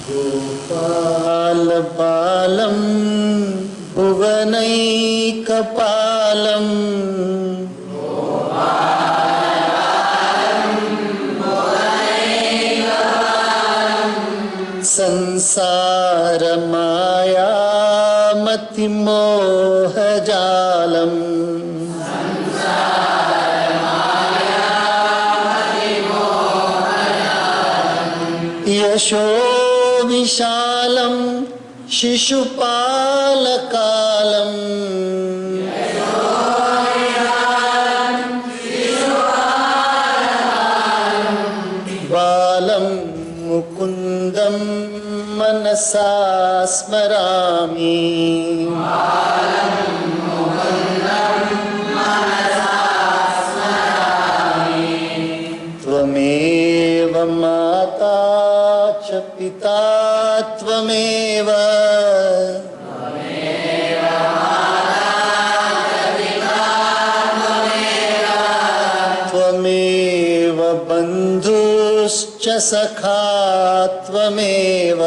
गोपालपालं भुवनैकपालं संसारमायामतिमोहजालम् यशो विशालं शिशुपालकालम् बालं मुकुन्दं मनसा स्मरामि त्वमेव माता च पिता त्वमेव त्वमेव बन्धुश्च सखा त्वमेव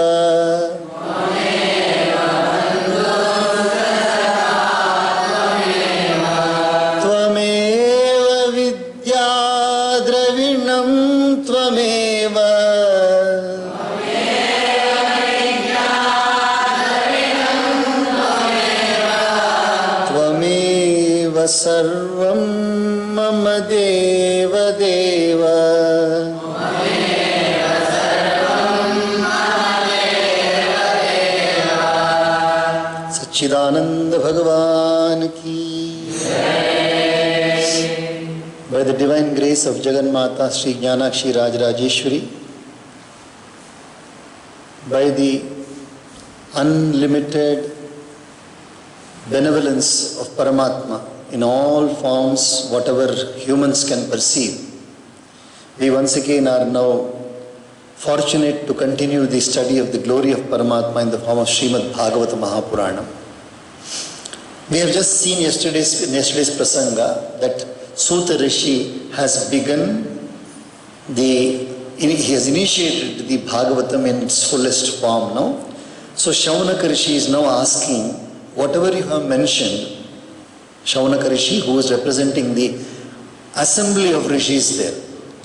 त्वमेव विद्या द्रविणं त्वमेव त्वमेव सर्वं मम देव देव सच्चिदानंद भगवान की। By the divine grace of Jagannatha Sri Jnanakshi Rajrajeshwari, by the unlimited benevolence of Paramatma in all forms, whatever humans can perceive, we once again are now fortunate to continue the study of the glory of Paramatma in the form of Srimad Bhagavata Mahapurana. We have just seen yesterday's prasanga that Suta Rishi has begun he has initiated the Bhagavatam in its fullest form now. So Shaunaka Rishi is now asking, whatever you have mentioned, Shaunaka Rishi, who is representing the assembly of rishis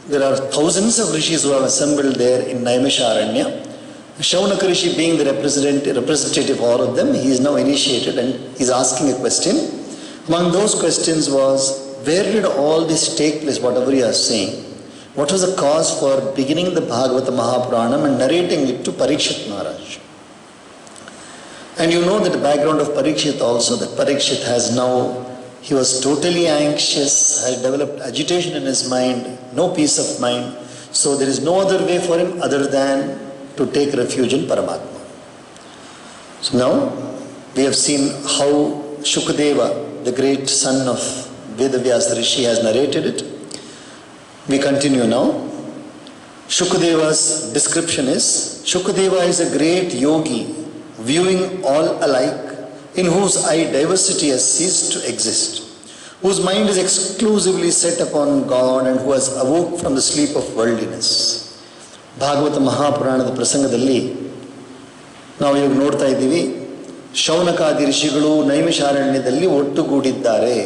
there are thousands of rishis who have assembled there in Naimisharanya. Shaunaka Rishi being the representative of all of them, he is now initiated and is asking a question. Among those questions was, where did all this take place, whatever you are saying? What was the cause for beginning the Bhagavata Mahapuranam and narrating it to Parikshit Maharaj? And you know that the background of Parikshit also, that Parikshit has now, he was totally anxious, had developed agitation in his mind, no peace of mind. So there is no other way for him other than to take refuge in Paramatma. So now we have seen how Shukadeva, the great son of Vedavyasa Rishi, has narrated it. We continue now. Shukadeva's description is, Shukadeva is a great yogi, viewing all alike, in whose eye diversity has ceased to exist, whose mind is exclusively set upon God and who has awoke from the sleep of worldliness. Bhagavata ಮಹಾಪುರಾಣದ ಪ್ರಸಂಗದಲ್ಲಿ ನಾವು ಇವಾಗ ನೋಡ್ತಾ ಇದ್ದೀವಿ, ಶೌನಕಾದಿ ಋಷಿಗಳು ನೈಮಿಷಾರಣ್ಯದಲ್ಲಿ ಒಟ್ಟುಗೂಡಿದ್ದಾರೆ.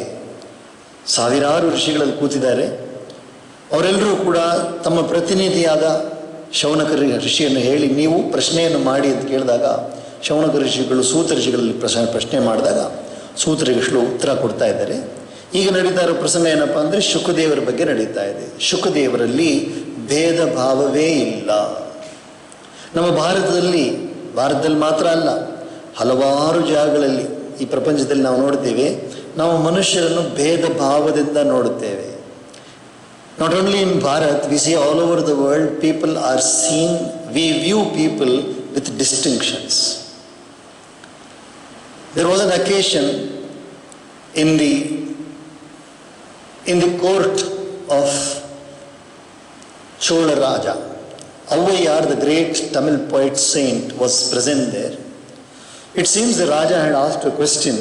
ಸಾವಿರಾರು ಋಷಿಗಳಲ್ಲಿ ಕೂತಿದ್ದಾರೆ. ಅವರೆಲ್ಲರೂ ಕೂಡ ತಮ್ಮ ಪ್ರತಿನಿಧಿಯಾದ ಶೌನಕ ಋಷಿಯನ್ನು ಹೇಳಿ, ನೀವು ಪ್ರಶ್ನೆಯನ್ನು ಮಾಡಿ ಅಂತ ಕೇಳಿದಾಗ, ಶೌನಕ ಋಷಿಗಳು ಸೂತ ಋಷಿಗಳಲ್ಲಿ ಪ್ರಶ್ನೆ ಮಾಡಿದಾಗ ಸೂತ ಋಷಿಗಳು ಉತ್ತರ ಕೊಡ್ತಾ ಇದ್ದಾರೆ. ಈಗ ನಡೀತಾ ಇರೋ ಪ್ರಸಂಗ ಏನಪ್ಪ ಅಂದರೆ, ಶುಕದೇವರ ಬಗ್ಗೆ ನಡೀತಾ ಇದೆ. ಶುಕದೇವರಲ್ಲಿ ಭೇದ ಭಾವವೇ ಇಲ್ಲ. ನಮ್ಮ ಭಾರತದಲ್ಲಿ ಮಾತ್ರ ಅಲ್ಲ, ಹಲವಾರು ಜಾಗಗಳಲ್ಲಿ ಈ ಪ್ರಪಂಚದಲ್ಲಿ ನಾವು ನೋಡ್ತೇವೆ, ನಾವು ಮನುಷ್ಯರನ್ನು ಭೇದ ಭಾವದಿಂದ ನೋಡುತ್ತೇವೆ. Not only in Bharat, we see all over the world people are seen, we view people with distinctions. There was an occasion in the court of Chola Raja. Avvaiyar, the great Tamil poet saint, was present there. It seems the Raja had asked a question,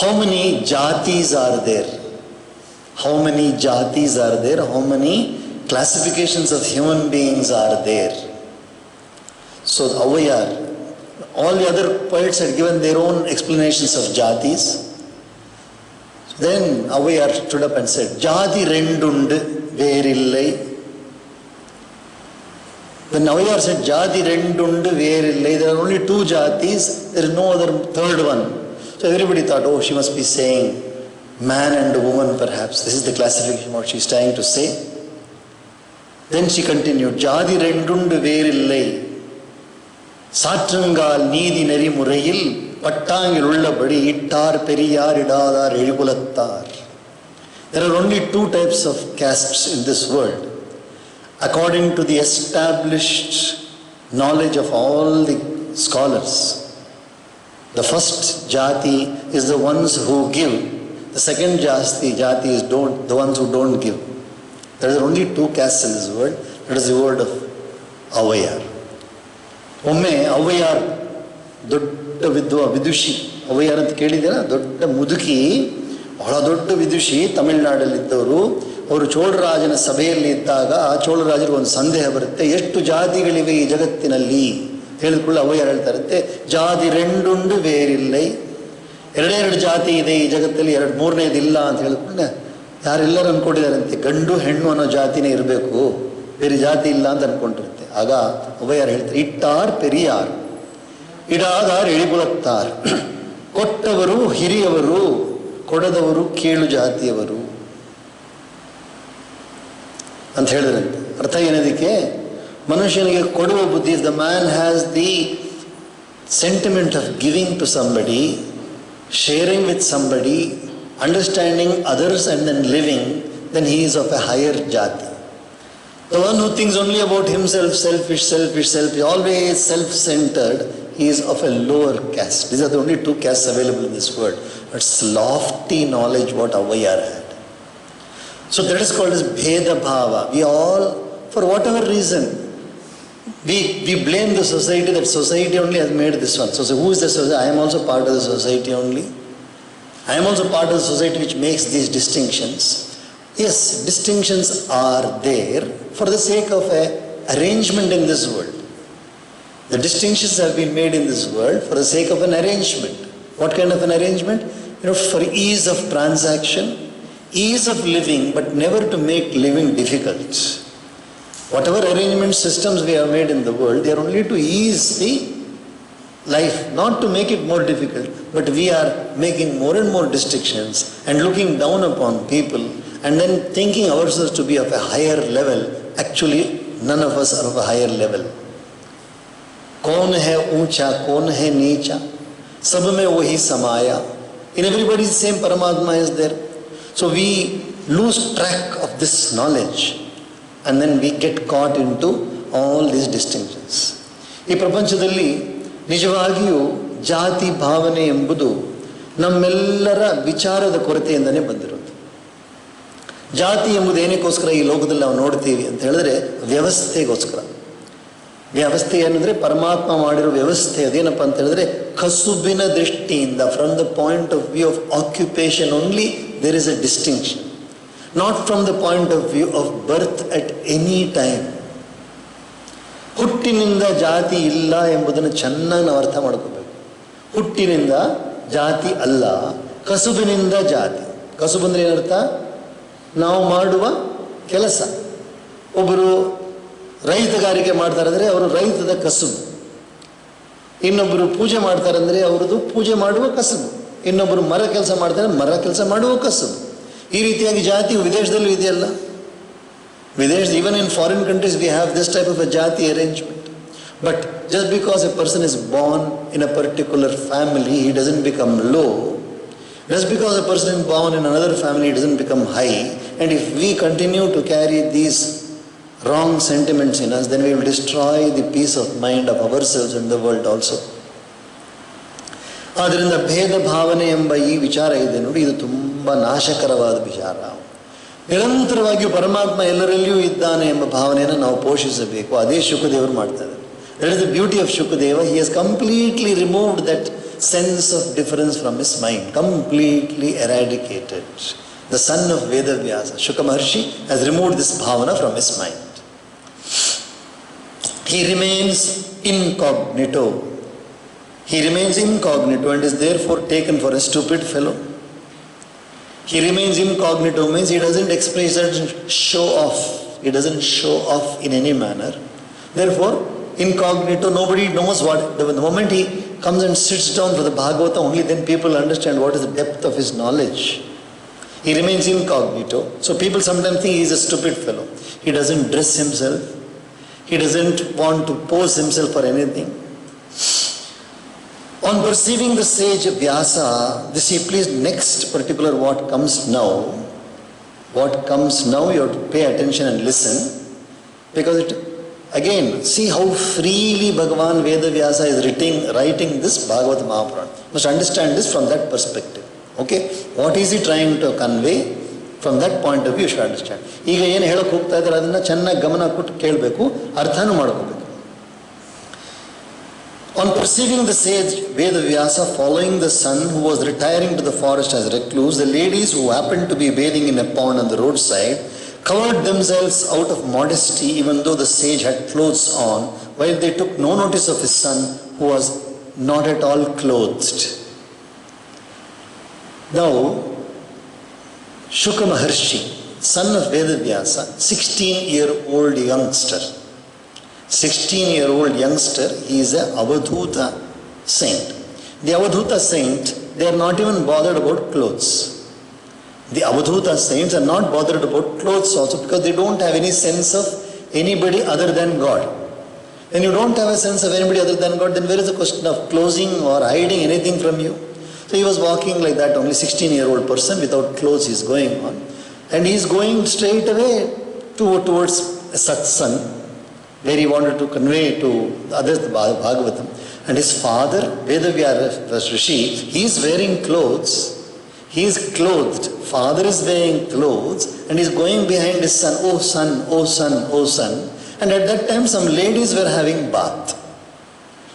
how many jatis are there? How many jatis are there? How many classifications of human beings are there? So Avayar, all the other poets had given their own explanations of jatis. Then Avayar stood up and said, Jati rendundu verillai. When Avayar said Jati rendundu verillai, there are only two jatis, there is no other third one. So everybody thought, oh, she must be saying man and woman perhaps. This is the classification what she is trying to say. Then she continued, Jati rendundu verillai. Satrangal needi neri murayil பட்டாங்கில் உள்ளபடி இட்டார் Periyar இடாதார் எழுகுலத்தார். There are only two types of castes in this world. According to the established knowledge of all the scholars, the first jati is the ones who give. The second jati is the ones who don't give. There are only two castes in this world. That is the word of Avayar. ಒಮ್ಮೆ ಅವ್ವಯ್ಯಾರ್ ದೊಡ್ಡ ವಿದುಷಿ, ಅವ್ವಯ್ಯಾರ್ ಅಂತ ಕೇಳಿದ್ದೀರಾ? ದೊಡ್ಡ ಮುದುಕಿ, ಬಹಳ ದೊಡ್ಡ ವಿದುಷಿ, ತಮಿಳುನಾಡಲ್ಲಿದ್ದವರು. ಅವರು ಚೋಳರಾಜನ ಸಭೆಯಲ್ಲಿ ಇದ್ದಾಗ ಆ ಚೋಳರಾಜರಿಗೆ ಒಂದು ಸಂದೇಹ ಬರುತ್ತೆ, ಎಷ್ಟು ಜಾತಿಗಳಿವೆ ಈ ಜಗತ್ತಿನಲ್ಲಿ ಹೇಳಿದ್ಕೊಳ್ಳಿ. ಅವ್ವಯ್ಯಾರ್ ಹೇಳ್ತಾರಂತೆ, ಜಾತಿ ರೆಂಡುಂಡು ಬೇರಿಲ್ಲೈ, ಎರಡೆರಡು ಜಾತಿ ಇದೆ ಈ ಜಗತ್ತಲ್ಲಿ, ಮೂರನೇದಿಲ್ಲ ಅಂತ ಹೇಳಿದ್ಕೊಂಡೆ. ಯಾರೆಲ್ಲರೂ ಅಂದ್ಕೊಂಡಿದ್ದಾರಂತೆ ಗಂಡು ಹೆಣ್ಣು ಅನ್ನೋ ಜಾತಿನೇ ಇರಬೇಕು, ಬೇರೆ ಜಾತಿ ಇಲ್ಲ ಅಂತ ಅಂದ್ಕೊಂಡಿರುತ್ತೆ. ಆಗ ಅವ್ವಯ್ಯಾರ್ ಹೇಳ್ತಾರೆ, ಇಟ್ಟಾರ್ ಪೆರಿಯಾರ್ ಇಡಾದಾರ್ ಎಳಿಗುಲತ್ತಾರ್. ಕೊಟ್ಟವರು ಹಿರಿಯವರು, ಕೊಡದವರು ಕೀಳು ಜಾತಿಯವರು ಅಂತ ಹೇಳಿದ್ರಂತೆ. ಅರ್ಥ ಏನದಕ್ಕೆ? ಮನುಷ್ಯನಿಗೆ ಕೊಡುವ ಬುದ್ಧಿ, the man has the sentiment of giving to somebody, sharing with somebody, understanding others and then living, then he is of a higher jati. The one who thinks only about himself, selfish, always self-centered, he is of a lower caste. These are the only two castes available in this world. It's lofty knowledge what Avayar had. So that is called as Bheda Bhava. We all, for whatever reason, we blame the society, that society only has made this one. So who is the society? I am also part of the society only. I am also part of the society which makes these distinctions. Yes, distinctions are there for the sake of an arrangement in this world. The distinctions have been made in this world for the sake of an arrangement. What kind of an arrangement? For ease of transaction, ease of living, but never to make living difficult. Whatever arrangement systems we have made in the world, they are only to ease the life, not to make it more difficult, but we are making more and more distinctions and looking down upon people and then thinking ourselves to be of a higher level. Actually, none of us are of a higher level. कौन है ऊंचा, कौन है नीचा, सब में वही समाया. In everybody the same Paramatma is there. So we lose track of this knowledge and then we get caught into all these distinctions. ಈ ಪ್ರಪಂಚದಲ್ಲಿ ನಿಜವಾಗಿಯೂ ಜಾತಿ ಭಾವನೆ ಎಂಬುದು ನಮ್ಮೆಲ್ಲರ ವಿಚಾರದ ಕೊರತೆಯಿಂದನೇ ಬಂದಿರೋದು. ಜಾತಿ ಎಂಬುದು ಏನಕ್ಕೋಸ್ಕರ ಈ ಲೋಕದಲ್ಲಿ ನಾವು ನೋಡ್ತೀವಿ ಅಂತ ಹೇಳಿದ್ರೆ ವ್ಯವಸ್ಥೆಗೋಸ್ಕರ. ವ್ಯವಸ್ಥೆ ಏನಂದರೆ ಪರಮಾತ್ಮ ಮಾಡಿರೋ ವ್ಯವಸ್ಥೆ. ಅದೇನಪ್ಪ ಅಂತ ಹೇಳಿದ್ರೆ ಕಸುಬಿನ ದೃಷ್ಟಿಯಿಂದ, from the point of view of occupation only there is a distinction, not from the point of view of birth at any time. ಹುಟ್ಟಿನಿಂದ ಜಾತಿ ಇಲ್ಲ ಎಂಬುದನ್ನು ಚೆನ್ನಾಗಿ ನಾವು ಅರ್ಥ ಮಾಡ್ಕೋಬೇಕು. ಹುಟ್ಟಿನಿಂದ ಜಾತಿ ಅಲ್ಲ, ಕಸುಬಿನಿಂದ ಜಾತಿ. ಕಸುಬು ಅಂದರೆ ಏನರ್ಥ? ನಾವು ಮಾಡುವ ಕೆಲಸ. ಒಬ್ಬರು ರೈತಗಾರಿಕೆ ಮಾಡ್ತಾರೆ ಅಂದರೆ ಅವರು ರೈತದ ಕಸುಬು. ಇನ್ನೊಬ್ಬರು ಪೂಜೆ ಮಾಡ್ತಾರೆ ಅಂದರೆ ಅವರದು ಪೂಜೆ ಮಾಡುವ ಕಸುಬು. ಇನ್ನೊಬ್ಬರು ಮರ ಕೆಲಸ ಮಾಡ್ತಾರೆ, ಮರ ಕೆಲಸ ಮಾಡುವ ಕಸುಬು. ಈ ರೀತಿಯಾಗಿ ಜಾತಿ ವಿದೇಶದಲ್ಲೂ ಇದೆಯಲ್ಲ. even in foreign countries we have this type of a jati arrangement. But just because a person is born in a particular family, he doesn't become low. Just because a person is born in another family, he doesn't become high. And if we continue to carry these wrong sentiments in us, then we will destroy the peace of mind of ourselves and the world also. ಆದ್ದರಿಂದ ಭೇದ ಭಾವನೆ ಎಂಬ ಈ ವಿಚಾರ ಇದೆ ನೋಡಿ, ಇದು ತುಂಬ ನಾಶಕರವಾದ ವಿಚಾರ. ನಿರಂತರವಾಗಿಯೂ ಪರಮಾತ್ಮ ಎಲ್ಲರಲ್ಲಿಯೂ ಇದ್ದಾನೆ ಎಂಬ ಭಾವನೆಯನ್ನು ನಾವು ಪೋಷಿಸಬೇಕು. ಅದೇ ಶುಕದೇವರು ಮಾಡ್ತಾರೆ. That is the beauty of Shukadeva. He has completely removed that sense of difference from his mind, completely eradicated. The son of Vedavyasa, Shuka Maharshi, has removed this ಭಾವನಾ from his mind. He remains incognito. He remains incognito and is therefore taken for a stupid fellow. He remains incognito means he doesn't express, he doesn't show off. He doesn't show off in any manner. Therefore, incognito, nobody knows what. The moment he comes and sits down for the Bhagavata, only then people understand what is the depth of his knowledge. He remains incognito. So people sometimes think he is a stupid fellow. He doesn't dress himself. He doesn't want to pose himself for anything. On perceiving the sage Vyasa, please next particular what comes now. What comes now, you have to pay attention and listen. Because again, see how freely Bhagavan Veda Vyasa is writing this Bhagavad Mahapurana. You must understand this from that perspective. Okay? What is he trying to convey? From that point of view, you should understand. ಈಗ ಏನು ಹೇಳಕ್ಕೆ ಹೋಗ್ತಾ ಇದ್ದಾರೆ ಅದನ್ನು ಚೆನ್ನಾಗಿ ಗಮನ ಕೊಟ್ಟು ಕೇಳಬೇಕು, ಅರ್ಥನೂ ಮಾಡ್ಕೋಬೇಕು. On perceiving the sage Vedavyasa following the son who was retiring to the forest as recluse, the ladies who happened to be bathing in a pond on the roadside covered themselves out of modesty even though the sage had clothes on, while they took no notice of his son who was not at all clothed. Now, Shuka Maharshi, son of Vedavyasa, 16-year-old youngster. 16-year-old youngster, he is a Avadhuta saint. The Avadhuta saint, they are not even bothered about clothes. The Avadhuta saints are not bothered about clothes also because they don't have any sense of anybody other than God. When you don't have a sense of anybody other than God, then where is the question of closing or hiding anything from you? So he was walking like that, only 16-year-old person without clothes is going on. And he is going straight away towards a satsang, where he wanted to convey to others the Bhagavatam. And his father, Vedavyasa Rishi, he is wearing clothes. He is clothed. Father is wearing clothes and he is going behind his son, oh son, oh son, oh son. And at that time some ladies were having bath.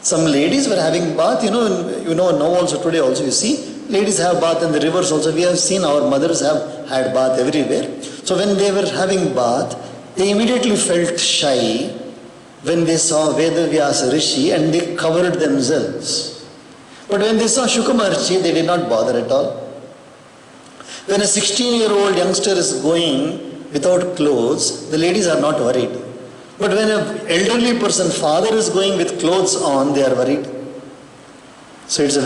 Some ladies were having bath, you know now also today also you see, ladies have bath in the rivers also. We have seen our mothers have had bath everywhere. So when they were having bath, they immediately felt shy when they saw Vedavyasa Rishi and they covered themselves. But when they saw Shuka Maharshi, they did not bother at all. When a 16-year-old youngster is going without clothes, the ladies are not worried. But when an elderly person, father is going with clothes on, they are worried. So it's a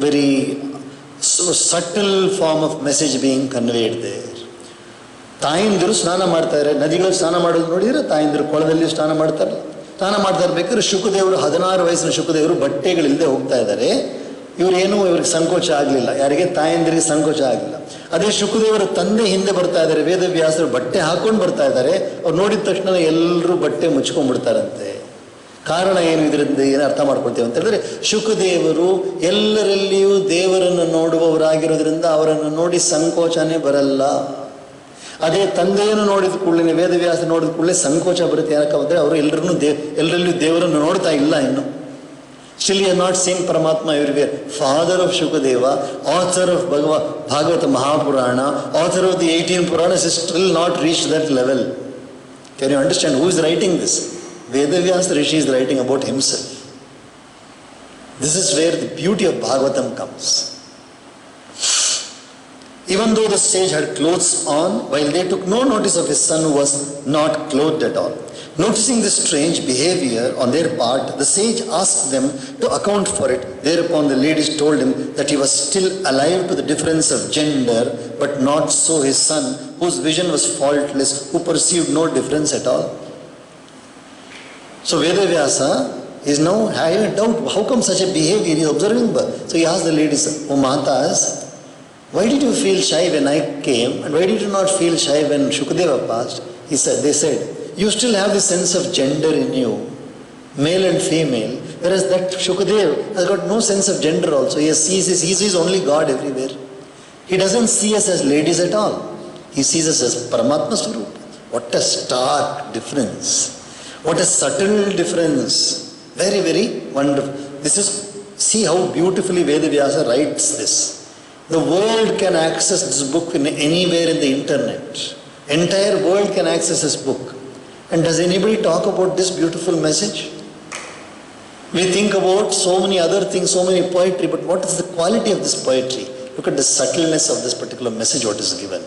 very subtle form of message being conveyed there. ತಾಯಿಂದರು ಸ್ನಾನ ಮಾಡ್ತಾ ಇದ್ದಾರೆ, ನದಿಗಳಲ್ಲಿ ಸ್ನಾನ ಮಾಡೋದು ನೋಡಿದರೆ ತಾಯಿಂದರು ಕೊಳದಲ್ಲಿ ಸ್ನಾನ ಮಾಡ್ತಾರಲ್ಲ, ಸ್ನಾನ ಮಾಡ್ತಾ ಇರ್ಬೇಕಾದ್ರೆ ಶುಕದೇವರು 16 ವಯಸ್ಸಿನ ಶುಕದೇವರು ಬಟ್ಟೆಗಳಿಲ್ಲದೆ ಹೋಗ್ತಾ ಇದ್ದಾರೆ. ಇವ್ರಿಗೆ ಸಂಕೋಚ ಆಗಲಿಲ್ಲ, ಯಾರಿಗೆ ತಾಯಂದಿರಿಗೆ ಸಂಕೋಚ ಆಗಲಿಲ್ಲ. ಅದೇ ಶುಕದೇವರ ತಂದೆ ಹಿಂದೆ ಬರ್ತಾ ಇದ್ದಾರೆ, ವೇದವ್ಯಾಸರು ಬಟ್ಟೆ ಹಾಕೊಂಡು ಬರ್ತಾ ಇದ್ದಾರೆ. ಅವ್ರು ನೋಡಿದ ತಕ್ಷಣ ಎಲ್ಲರೂ ಬಟ್ಟೆ ಮುಚ್ಕೊಂಡ್ಬಿಡ್ತಾರಂತೆ. ಕಾರಣ ಏನು, ಇದರಿಂದ ಏನು ಅರ್ಥ ಮಾಡ್ಕೊಳ್ತೇವೆ ಅಂತ ಹೇಳಿದ್ರೆ, ಶುಕದೇವರು ಎಲ್ಲರಲ್ಲಿಯೂ ದೇವರನ್ನು ನೋಡುವವರಾಗಿರೋದ್ರಿಂದ ಅವರನ್ನು ನೋಡಿ ಸಂಕೋಚನೇ ಬರಲ್ಲ. ಅದೇ ತಂದೆಯನ್ನು ನೋಡಿದ ಕೂಡಲೇ, ವೇದವ್ಯಾಸ ನೋಡಿದ ಕೂಡಲೇ ಸಂಕೋಚ ಬರುತ್ತೆ. ಯಾಕಂದರೆ ಅವರು ಎಲ್ಲರಲ್ಲೂ ದೇವರನ್ನು ನೋಡ್ತಾ ಇಲ್ಲ ಇನ್ನು. Still he has not seen Paramatma everywhere. Father of Shukadeva, author of Bhagavata Mahapurana, author of the 18 Puranas is still not reached that level. Can you understand who is writing this? Vedavyasa Rishi is writing about himself. This is where the beauty of Bhagavatam comes. Even though the sage had clothes on, while they took no notice of his son who was not clothed at all. Noticing this strange behavior on their part, the sage asked them to account for it. Thereupon the ladies told him that he was still alive to the difference of gender, but not so his son, whose vision was faultless, who perceived no difference at all. So Vedavyasa is now having a doubt, how come such a behavior? He is observing birth. So he asked the ladies, oh Matas, why did you feel shy when I came, and why did you not feel shy when Shukadeva passed? They said, you still have the sense of gender in you, male and female, whereas that Shukadeva has got no sense of gender also. He sees only God everywhere. He doesn't see us as ladies at all. He sees us as Paramatma Swarupa. What a stark difference. What a subtle difference. Very, very wonderful. See how beautifully Vedavyasa writes this. The world can access this book anywhere in the internet. Entire world can access this book. And does anybody talk about this beautiful message? We think about so many other things, so many poetry, but what is the quality of this poetry? Look at the subtleness of this particular message, what is given.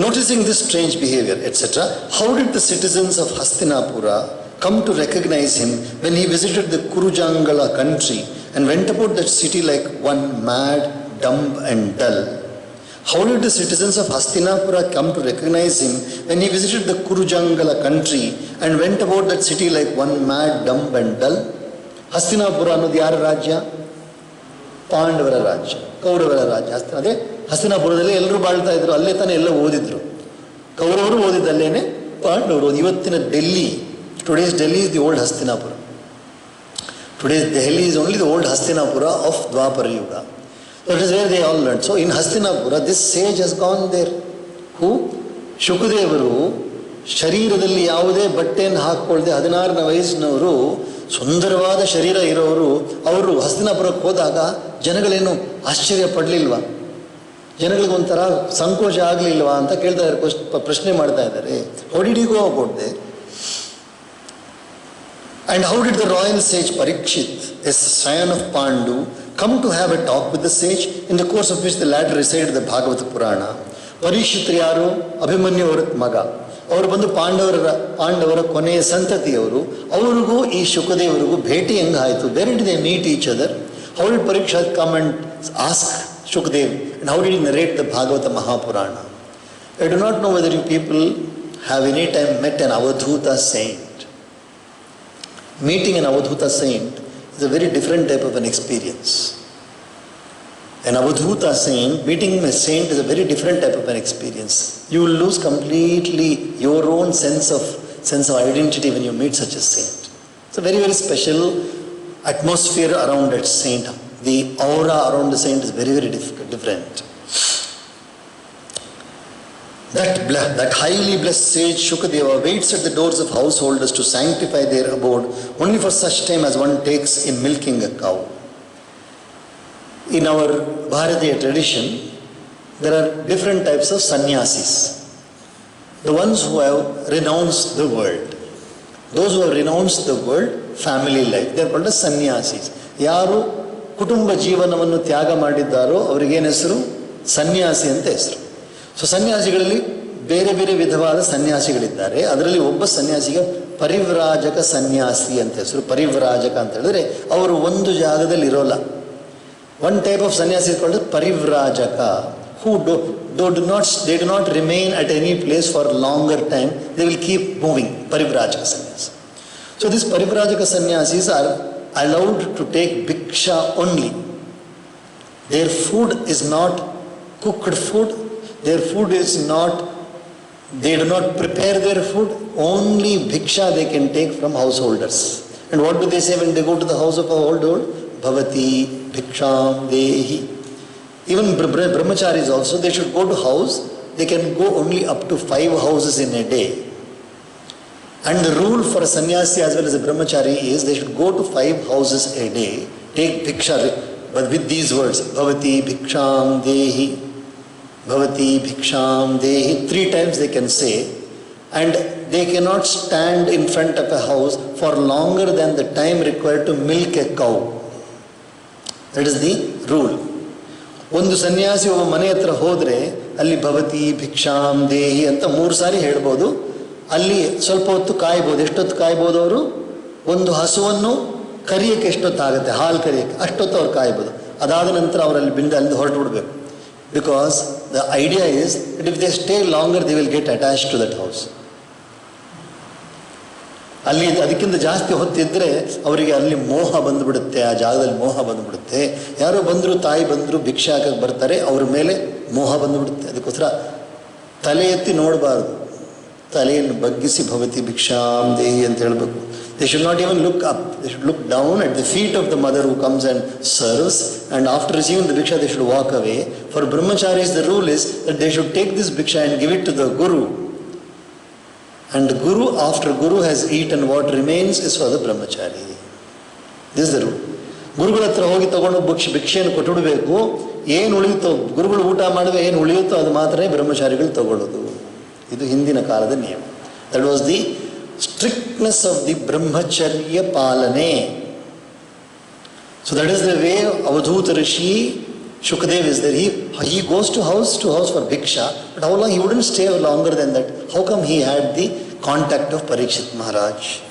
Noticing this strange behavior, etc., how did the citizens of Hastinapura come to recognize him when he visited the Kurujangala country and went about that city like one mad, dumb and dull? How did the citizens of Hastinapura come to recognize him when he visited the Kurujangala country and went about that city like one mad, dumb and dull? Hastinapura ಅನ್ನೋದು ಯಾರ ರಾಜ್ಯ? ಪಾಂಡವರ ರಾಜ್ಯ, ಕೌರವರ ರಾಜ್ಯ. ಅದೇ ಹಸ್ತಿನಾಪುರದಲ್ಲಿ ಎಲ್ಲರೂ ಬಾಳ್ತಾ ಇದ್ರು, ಅಲ್ಲೇ ತಾನೇ ಎಲ್ಲ ಓದಿದ್ರು. ಕೌರವರು ಓದಿದ್ದಲ್ಲೇನೆ, ಪಾಂಡವರು ಓದಿ. ಇವತ್ತಿನ Delhi, today's Delhi is the old Hastinapur. Today's Delhi is only the old Hastinapur of ದ್ವಾಪರ ಯುಗ. That is where they all learned. So in Hastinapura, this sage has gone there. Who? ಶುಕದೇವರು ಶರೀರದಲ್ಲಿ ಯಾವುದೇ ಬಟ್ಟೆಯನ್ನು ಹಾಕ್ಕೊಳ್ಳದೆ 16ನೇ ವಯಸ್ಸಿನವರು, ಸುಂದರವಾದ ಶರೀರ ಇರೋರು, ಅವರು ಹಸ್ತಿನಾಪುರಕ್ಕೆ ಹೋದಾಗ ಜನಗಳೇನು ಆಶ್ಚರ್ಯ ಪಡಲಿಲ್ವಾ? ಜನಗಳಿಗೊಂಥರ ಸಂಕೋಚ ಆಗಲಿಲ್ವಾ ಅಂತ ಕೇಳ್ತಾ ಇದ್ದಾರೆ, ಪ್ರಶ್ನೆ ಮಾಡ್ತಾ ಇದ್ದಾರೆ. How did he go about there? And how did the royal sage Parikshit, a scion of Pandu, come to have a talk with the sage, in the course of which the latter recited the Bhagavata Purana? ಪರೀಕ್ಷಿತರು ಯಾರು? ಅಭಿಮನ್ಯು ಅವರ ಮಗ. ಅವರು ಬಂದು ಪಾಂಡವರ ಕೊನೆಯ ಸಂತತಿಯವರು. ಅವರಿಗೂ ಈ ಶುಕದೇವರಿಗೂ ಭೇಟಿ ಹೆಂಗಾಯಿತು? Where did they meet each other? How did Parikshit come and ask Shukdev, and how did he narrate the Bhagavata Mahapurana? I do not know whether you people have any time met an Avadhuta saint. Meeting an Avadhuta saint is a very different type of an experience. An Avadhuta saint, meeting a saint is a very different type of an experience. You will lose completely your own sense of identity when you meet such a saint. It's a very, very special atmosphere around that saint. The aura around the saint is very, very different. That highly blessed sage Shukadeva waits at the doors of householders to sanctify their abode only for such time as one takes in milking a cow. In our Bharatiya tradition, there are different types of sannyasis. The ones who have renounced the world. Those who have renounced the world, family life, they are called as sannyasis. ಯಾರು ಕುಟುಂಬ ಜೀವನವನ್ನು ತ್ಯಾಗ ಮಾಡಿದ್ದಾರೋ ಅವರಿಗೇನು ಹೆಸರು? ಸನ್ಯಾಸಿ ಅಂತ ಹೆಸರು. So ಸನ್ಯಾಸಿಗಳಲ್ಲಿ ಬೇರೆ ಬೇರೆ ವಿಧವಾದ ಸನ್ಯಾಸಿಗಳಿದ್ದಾರೆ. ಅದರಲ್ಲಿ ಒಬ್ಬ ಸನ್ಯಾಸಿಗೆ ಪರಿವ್ರಾಜಕ ಸನ್ಯಾಸಿ ಅಂತ ಹೆಸರು. ಪರಿವ್ರಾಜಕ ಅಂತ ಹೇಳಿದ್ರೆ ಅವರು ಒಂದು ಜಾಗದಲ್ಲಿ ಇರೋಲ್ಲ. One type of sannyasi is called parivrajaka, who they do not remain at any place for longer time. They will keep moving. Parivrajaka sannyasi. So these Parivrajaka sannyasis are allowed to take bhiksha only. Their food is not cooked food. Their food is not, they do not prepare their food. Only bhiksha they can take from householders. And what do they say when they go to the house of a household? Bhavati bhiksham dehi. Even brahmacharis also, they should go to house. They can go only up to 5 houses in a day. And the rule for a sannyasi as well as a brahmachari is they should go to 5 houses a day, take bhiksha, but with these words, Bhavati bhiksham dehi, Bhavati bhiksham dehi, 3 times they can say, and they cannot stand in front of a house for longer than the time required to milk a cow. That is the rule. ಒಂದು ಸನ್ಯಾಸಿ ಒಬ್ಬ ಮನೆ ಹತ್ರ ಹೋದರೆ ಅಲ್ಲಿ ಭವತಿ ಭಿಕ್ಷಾಂ ದೇಹಿ ಅಂತ 3 ಸಾರಿ ಹೇಳ್ಬೋದು. ಅಲ್ಲಿ ಸ್ವಲ್ಪ ಹೊತ್ತು ಕಾಯ್ಬೋದು. ಎಷ್ಟೊತ್ತು ಕಾಯ್ಬೋದು ಅವರು? ಒಂದು ಹಸುವನ್ನು ಕರಿಯಕ್ಕೆ ಎಷ್ಟೊತ್ತಾಗುತ್ತೆ, ಹಾಲು ಕರಿಯಕ್ಕೆ ಅಷ್ಟೊತ್ತು ಅವ್ರು ಕಾಯ್ಬೋದು. ಅದಾದ ನಂತರ ಅವರಲ್ಲಿ ಅಲ್ಲಿಂದ ಹೊರಟು ಬಿಡಬೇಕು. Because the idea is that if they stay longer they will get attach to that house. ಅಲ್ಲಿ ಅದಕ್ಕಿಂತ ಜಾಸ್ತಿ ಹೊತ್ತಿದ್ದರೆ ಅವರಿಗೆ ಅಲ್ಲಿ ಮೋಹ ಬಂದುಬಿಡುತ್ತೆ, ಆ ಜಾಗದಲ್ಲಿ ಮೋಹ ಬಂದುಬಿಡುತ್ತೆ. ಯಾರೋ ಬಂದರು, ತಾಯಿ ಬಂದರು, ಭಿಕ್ಷೆ ಹಾಕಕ್ಕೆ ಬರ್ತಾರೆ, ಅವ್ರ ಮೇಲೆ ಮೋಹ ಬಂದುಬಿಡುತ್ತೆ. ಅದಕ್ಕೋಸ್ಕರ ತಲೆ ಎತ್ತಿ ನೋಡಬಾರ್ದು, ತಲೆಯನ್ನು ಬಗ್ಗಿಸಿ ಭವತಿ ಭಿಕ್ಷಾಂ ದೇಹಿ ಅಂತ ಹೇಳಬೇಕು. They should not even look up. They should look down at the feet of the mother who comes and serves, and after receiving the bhiksha they should walk away. For brahmacharis the rule is that they should take this bhiksha and give it to the guru. And the guru, after guru has eaten, what remains is for the brahmachari. This is the rule. ಗುರುಗಳ ಹತ್ರ ಹೋಗಿ ತಗೊಂಡು ಭಿಕ್ಷೆಯನ್ನು ಕೊಟ್ಟುಬಿಡಬೇಕು. ಏನು ಉಳಿಯುತ್ತೋ, ಗುರುಗಳು ಊಟ ಮಾಡುವ ಏನು ಉಳಿಯುತ್ತೋ ಅದು ಮಾತ್ರ ಬ್ರಹ್ಮಚಾರಿಗಳು ತಗೊಳ್ಳೋದು. ಇದು ಹಿಂದಿನ ಕಾಲದ ನಿಯಮ. That was the strictness of the brahmacharya palane. So that is the way Avadhuta Rishi, Shukadev is there. He goes to house for bhiksha, but how long? He wouldn't stay longer than that. How come he had the contact of Parikshit Maharaj?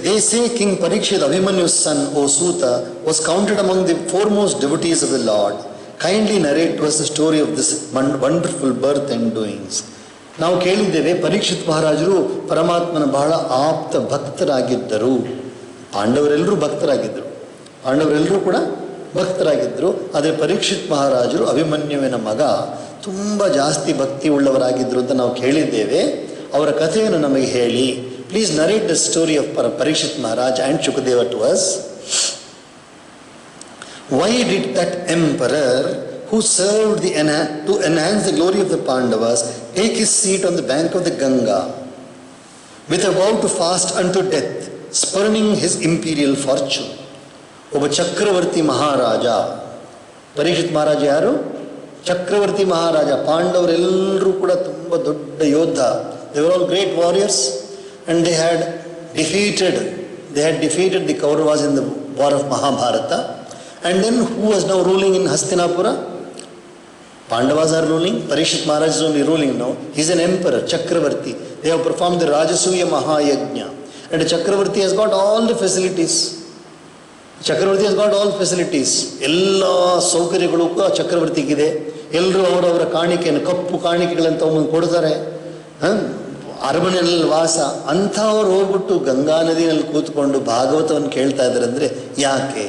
They say King Parikshit, Abhimanyu's son, O Suta, was counted among the foremost devotees of the Lord. Kindly narrate to us the story of this wonderful birth and doings. ನಾವು ಕೇಳಿದ್ದೇವೆ, ಪರೀಕ್ಷಿತ್ ಮಹಾರಾಜರು ಪರಮಾತ್ಮನ ಬಹಳ ಆಪ್ತ ಭಕ್ತರಾಗಿದ್ದರು. ಪಾಂಡವರೆಲ್ಲರೂ ಭಕ್ತರಾಗಿದ್ದರು, ಪಾಂಡವರೆಲ್ಲರೂ ಕೂಡ ಭಕ್ತರಾಗಿದ್ದರು. ಆದರೆ ಪರೀಕ್ಷಿತ್ ಮಹಾರಾಜರು ಅಭಿಮನ್ಯುವಿನ ಮಗ, ತುಂಬ ಜಾಸ್ತಿ ಭಕ್ತಿ ಉಳ್ಳವರಾಗಿದ್ದರು ಅಂತ ನಾವು ಕೇಳಿದ್ದೇವೆ. ಅವರ ಕಥೆಯನ್ನು ನಮಗೆ ಹೇಳಿ. Please narrate the story of Parikshit Maharaj and Shukadeva to us. Why did that emperor who served to enhance the glory of the Pandavas take his seat on the bank of the Ganga with a vow to fast unto death, spurning his imperial fortune? ಒಬ್ಬ ಚಕ್ರವರ್ತಿ ಮಹಾರಾಜ. ಪರೀಕ್ಷಿತ್ ಮಹಾರಾಜ ಯಾರು? ಚಕ್ರವರ್ತಿ ಮಹಾರಾಜ. ಪಾಂಡವರೆಲ್ಲರೂ ಕೂಡ ತುಂಬ ದೊಡ್ಡ ಯೋಧ. They were all great warriors and they had defeated the Kauravas in the war of Mahabharata. And then who was now ruling in Hastinapura? Pandavas are ruling. Parikshit Maharaj is only ruling now. He is an emperor, Chakravarti. They have performed the Rajasuya Mahayajna. And the Chakravarti has got all the facilities. Chakravarti has got all facilities. ಎಲ್ಲ ಸೌಕರ್ಯಗಳು ಚಕ್ರವರ್ತಿಗಿದೆ. ಎಲ್ಲರೂ ಅವರವರ ಕಾಣಿಕೆಯನ್ನು, ಕಪ್ಪು ಕಾಣಿಕೆಗಳನ್ನು ತಗೊಂಡು ಕೊಡ್ತಾರೆ. ಅರಮನೆಯಲ್ಲಿ ವಾಸ. ಅಂಥವ್ರು ಹೋಗ್ಬಿಟ್ಟು ಗಂಗಾ ನದಿಯಲ್ಲಿ ಕೂತ್ಕೊಂಡು ಭಾಗವತವನ್ನು ಕೇಳ್ತಾ ಇದ್ದಾರೆ ಅಂದರೆ ಯಾಕೆ?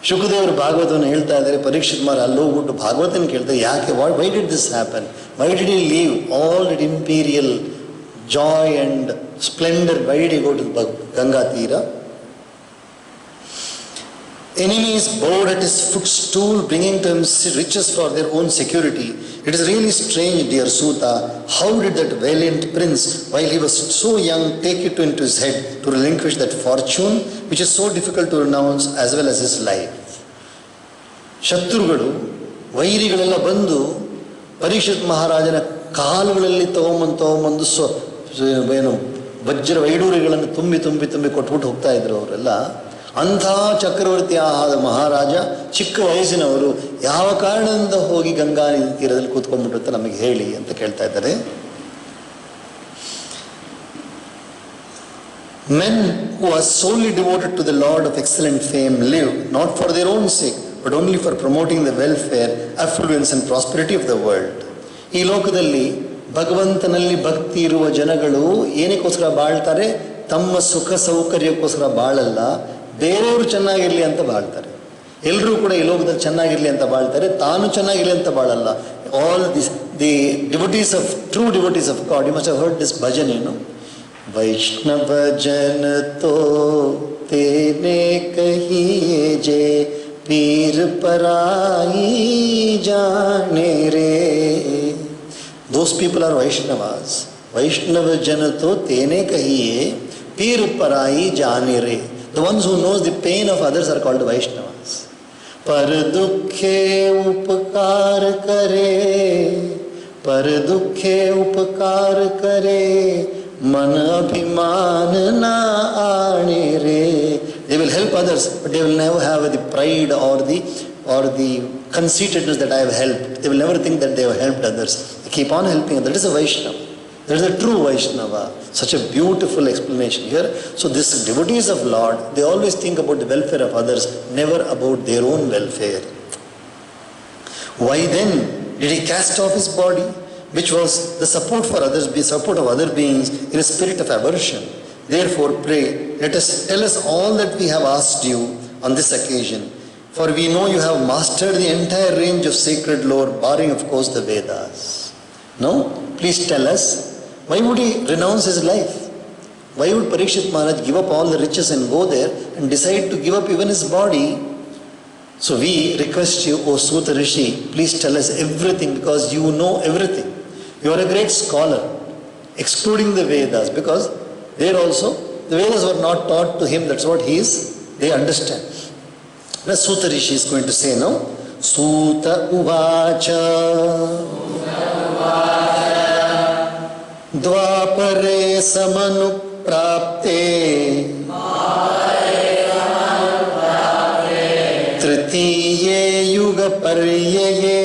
ಶುಕದೇವರು ಭಾಗವತವನ್ನು ಹೇಳ್ತಾ ಇದ್ದಾರೆ, ಪರೀಕ್ಷಿತ್ ಮಹಾರಾಜ್ ಅಲ್ಲಿ ಹೋಗ್ಬಿಟ್ಟು ಭಾಗವತನ ಕೇಳ್ತಾರೆ. ಯಾಕೆ? Why did this happen? Why did he leave all that imperial joy and splendour? Why did he go to Ganga ತೀರ? Enemies bowed at his footstool, bringing to him riches for their own security. It is really strange, dear Suta, how did that valiant prince, while he was so young, take it into his head to relinquish that fortune, which is so difficult to renounce, as well as his life? ಶತ್ರುಗಳು, ವೈರಿಗಳೆಲ್ಲ ಬಂದು ಪರೀಕ್ಷಿತ್ ಮಹಾರಾಜನ ಕಾಲುಗಳಲ್ಲಿ ತಗೊಂಬಂದು ಏನು ವಜ್ರ ವೈಡೂರಿಗಳನ್ನು ತುಂಬಿ ಕೊಟ್ಬಿಟ್ಟು ಹೋಗ್ತಾ ಇದ್ರು ಅವರೆಲ್ಲ. ಅಂಥ ಚಕ್ರವರ್ತಿ ಆದ ಮಹಾರಾಜ ಚಿಕ್ಕ ವಯಸ್ಸಿನವರು ಯಾವ ಕಾರಣದಿಂದ ಹೋಗಿ ಗಂಗಾ ನದಿ ತೀರದಲ್ಲಿ ಕೂತ್ಕೊಂಡ್ಬಿಟ್ಟು ಅಂತ ನಮಗೆ ಹೇಳಿ ಅಂತ ಕೇಳ್ತಾ ಇದ್ದಾರೆ. Men who are solely devoted to the Lord of excellent fame live not for their own sake but only for promoting the welfare, affluence and prosperity of the world. ಈ ಲೋಕದಲ್ಲಿ ಭಗವಂತನಲ್ಲಿ ಭಕ್ತಿ ಇರುವ ಜನಗಳು ಏನಕ್ಕೋಸ್ಕರ ಬಾಳ್ತಾರೆ? ತಮ್ಮ ಸುಖ ಸೌಕರ್ಯಕ್ಕೋಸ್ಕರ ಬಾಳಲ್ಲ, ಬೇರೆಯವರು ಚೆನ್ನಾಗಿರಲಿ ಅಂತ ಬಾಳ್ತಾರೆ. ಎಲ್ಲರೂ ಕೂಡ ಈ ಲೋಕದಲ್ಲಿ ಚೆನ್ನಾಗಿರಲಿ ಅಂತ ಬಾಳ್ತಾರೆ, ತಾನು ಚೆನ್ನಾಗಿರಲಿ ಅಂತ ಬಾಳಲ್ಲ. All the devotees of true devotees of God, you must have heard this bhajan, ಏನು? ವೈಷ್ಣವ ಜನ ತೋ ತೇನೆ ಕಹಿಯೇ ಜೆ ಪೀರ್ ಪರಾಯಿ ಜಾನೆ ರೇ. Those people are Vaishnavas. Vaishnava jana to tene kahiye pir parai jane re. The ones who knows the pain of others are called Vaishnavas. Par dukhe upkar kare, par dukhe upkar kare, man abhiman na aane re. They will help others, but they will never have the pride or the conceitedness that I have helped. They will never think that they have helped others. They keep on helping. That is a Vaishnava. That is a true Vaishnava. Such a beautiful explanation here. So these devotees of Lord, they always think about the welfare of others, never about their own welfare. Why then did he cast off his body, which was the support for others, the support of other beings, in a spirit of aversion? Therefore, pray, tell us all that we have asked you on this occasion. For we know you have mastered the entire range of sacred lore, barring of course the Vedas. No? Please tell us, why would he renounce his life? Why would Parikshit Maharaj give up all the riches and go there and decide to give up even his body? So we request you, O Suta Rishi, please tell us everything, because you know everything. You are a great scholar, excluding the Vedas, because there also, the Vedas were not taught to him, that's what he is, they understand. Now Suta Rishi is going to say now. सूत उवाच द्वापरे समनुप्राप्ते तृतीये युगपर्यये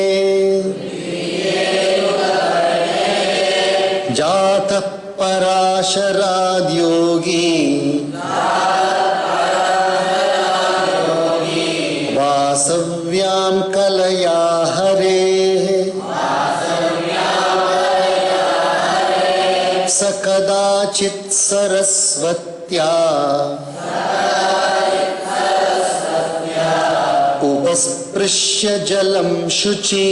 जातः पराशराद्योगी वासव्यां कलया हरेः स कदाचित् सरस्वत्या उपस्पृश्य जलं शुचि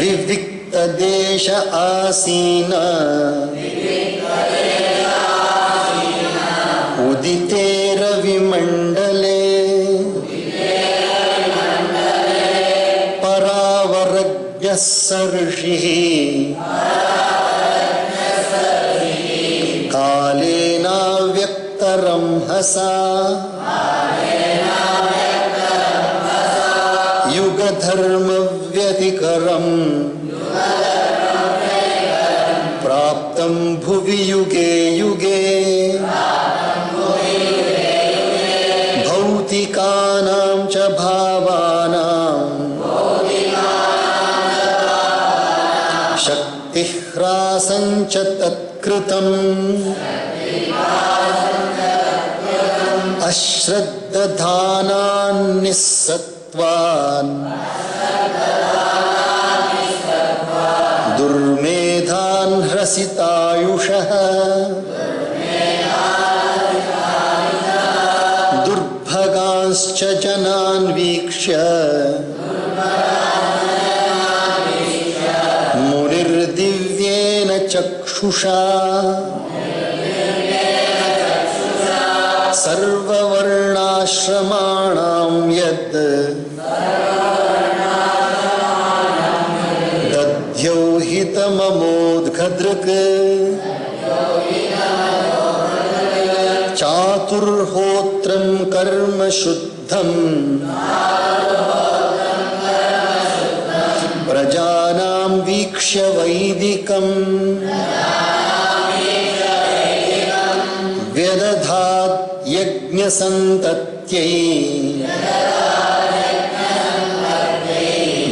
विविक्तदेश आसीन उदिते रविमण्डले परावरज्ञः स ऋषिः कालेनाव्यक्तरंहसा युगधर्मव्यतिकरम् प्राप्तं भुवि युगे युगे भौतिकानां च भावानां शक्तिह्रासं च तत्कृतम् अश्रद्धधानान् निस्सत्त्वान् दुर्मेधान् ह्रसितायुषः दुर्भगांश्च जनान् वीक्ष्य मुनिर्दिव्येन चक्षुषा सर्ववर्णाश्रमाणां यद् दध्यौ हितममोद्घदृक् चातुर्होत्रं कर्म शुद्धं प्रजानां वीक्ष्य वैदिकम् व्यदधात् यज्ञसन्तत्यै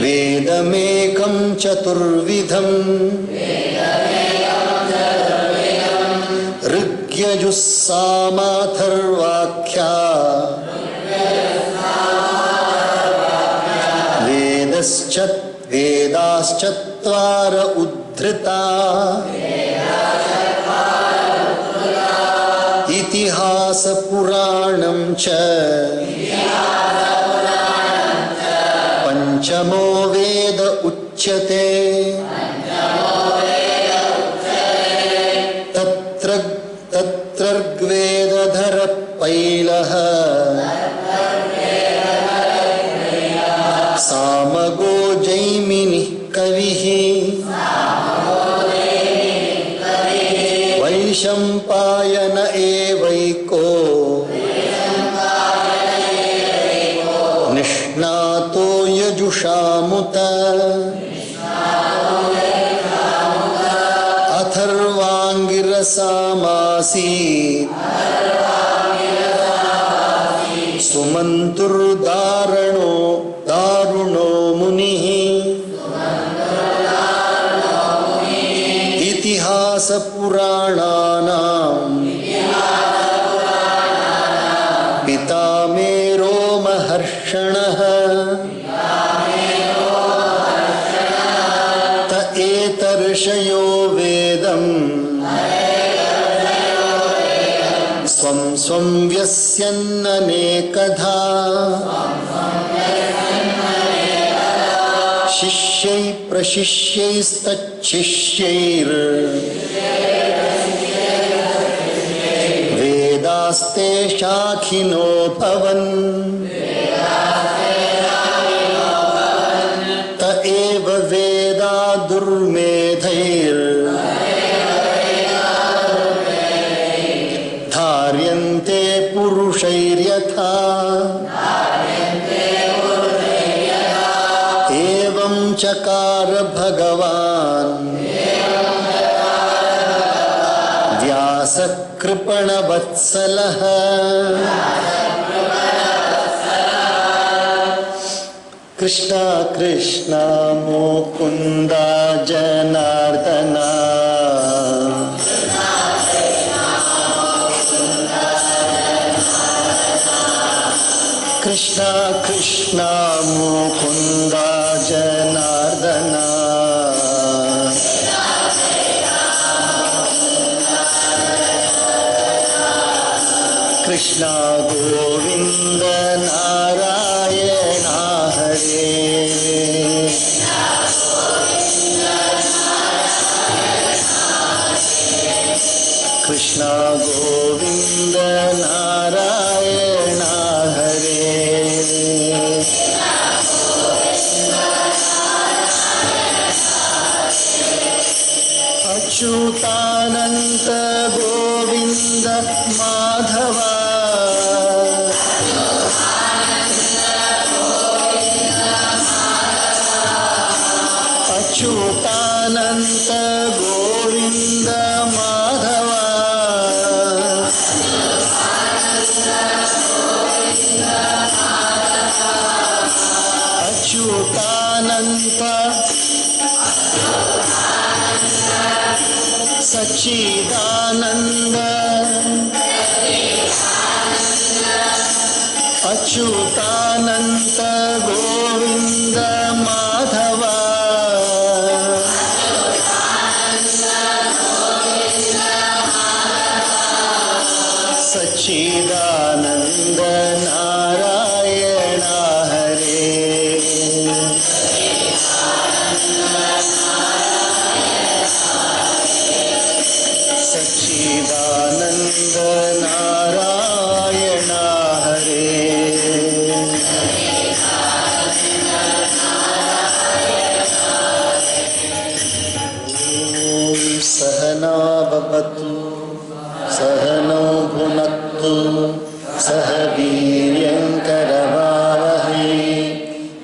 वेदमेकं चतुर्विधम् ऋग्यजुः सामाथर्वाख्या वेदाश्चत्वार उद्धृता इतिहासपुराणं च पंचमो वेद उच्यते तत्रर्ग्वेदधरः पैलः सामगो जैमिनिः कविः वैशम्पायन एवैको निष्णातो यजुषामुत अथर्वाङ्गिरसामासीत् सुमन्तुर्दारुणो मुनिः इतिहासपुराणानां पितामेरो महर्षणः त एतर्षयो वेदम् स्वं स्वं व्यस्यन्ननेकधा शिष्यै प्रशिष्यैस्तच्छिष्यैर् वेदास्ते शाखिनो भवन् त एव वेदा दुर्मेधैर् धार्यन्ते पुरुषैर्यथा चकार भगवान् व्यासकृपणवत्सलः कृष्णा कृष्णा मुकुन्दा जनार्दना कृष्णा कृष्णा मुकुन्दा जनार्दना कृष्णा गोविन्द नारायण हरे कृष्णा गोविन्द नारायण हरे अच्युतानन्त गोविन्द माधव अच्युतानन्त गोविन्द माधव अच्युतानन्त सच्चिदानन्द अच्युतानन्त गोविन्द माधव सच्चिदानन्द नारायण हरे सच्चिदानन्द नारायण हरे सहना भवतु सहनौ भुनक्तु सह वीर्यङ्करवावहै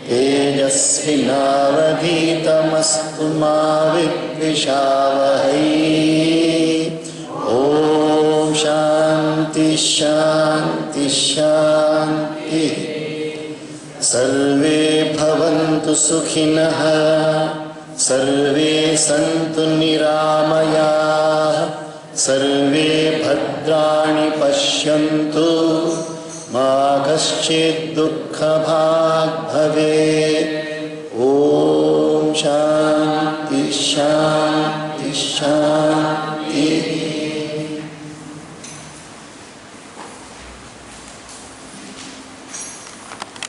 तेजस्विनावधीतमस्तु मा विद्विषावहै ॐ शान्ति शान्ति शान्तिः सर्वे भवन्तु सुखिनः सर्वे सन्तु निरामयाः सर्वे भद्राणि पश्यन्तु मा कश्चित् दुःखभाग् भवेत् ॐ शान्ति शान्ति शान्तिः